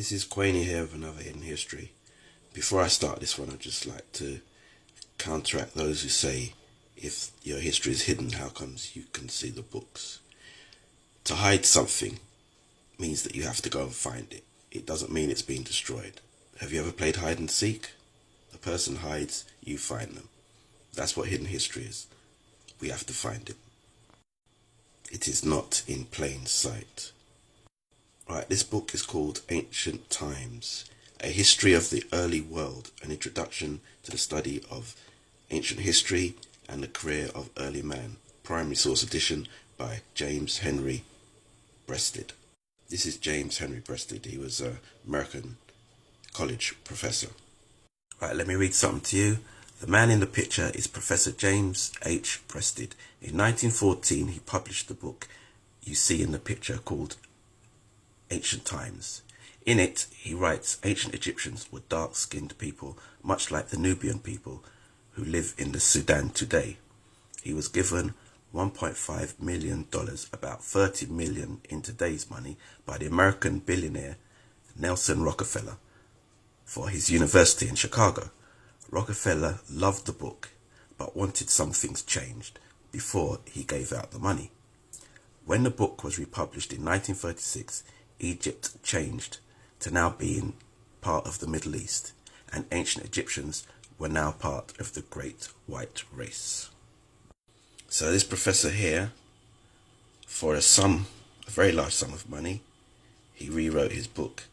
This is Queenie here with another Hidden History. Before I start this one, I'd just like to counteract those who say, if your history is hidden, how comes you can see the books? To hide something means that you have to go and find it. It doesn't mean it's been destroyed. Have you ever played hide and seek? The person hides, you find them. That's what hidden history is. We have to find it. It is not in plain sight. Right, this book is called Ancient Times, A History of the Early World, an introduction to the study of ancient history and the career of early man. Primary source edition by James Henry Breasted. This is James Henry Breasted. He was an American college professor. Right, let me read something to you. The man in the picture is Professor James H. Breasted. In 1914, he published the book you see in the picture called Ancient Times. In it, he writes ancient Egyptians were dark-skinned people, much like the Nubian people who live in the Sudan today. He was given $1.5 million, about 30 million in today's money, by the American billionaire Nelson Rockefeller for his university in Chicago. Rockefeller loved the book, but wanted some things changed before he gave out the money. When the book was republished in 1936, Egypt changed to now being part of the Middle East, and ancient Egyptians were now part of the Great White Race. So this professor here, for a very large sum of money, he rewrote his book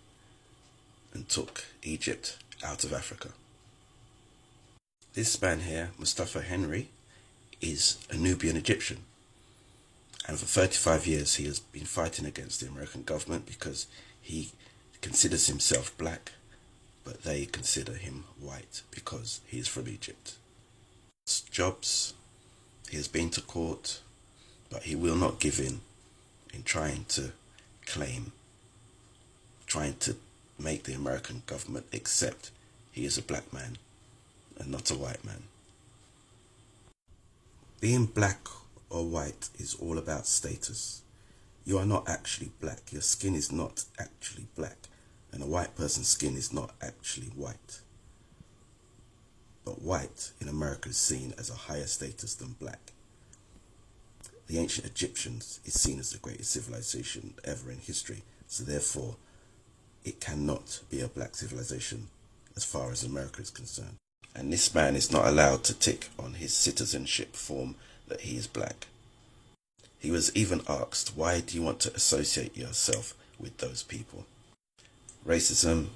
and took Egypt out of Africa. This man here, Mustafa Henry, is a Nubian Egyptian. And for 35 years he has been fighting against the American government because he considers himself black, but they consider him white because he is from Egypt. Jobs, he has been to court, but he will not give in trying to make the American government accept he is a black man and not a white man. Being black or white is all about status. You are not actually black. Your skin is not actually black, and a white person's skin is not actually white. But white in America is seen as a higher status than black. The ancient Egyptians is seen as the greatest civilization ever in history, so therefore it cannot be a black civilization as far as America is concerned. And this man is not allowed to tick on his citizenship form that he is black. He was even asked, why do you want to associate yourself with those people? Racism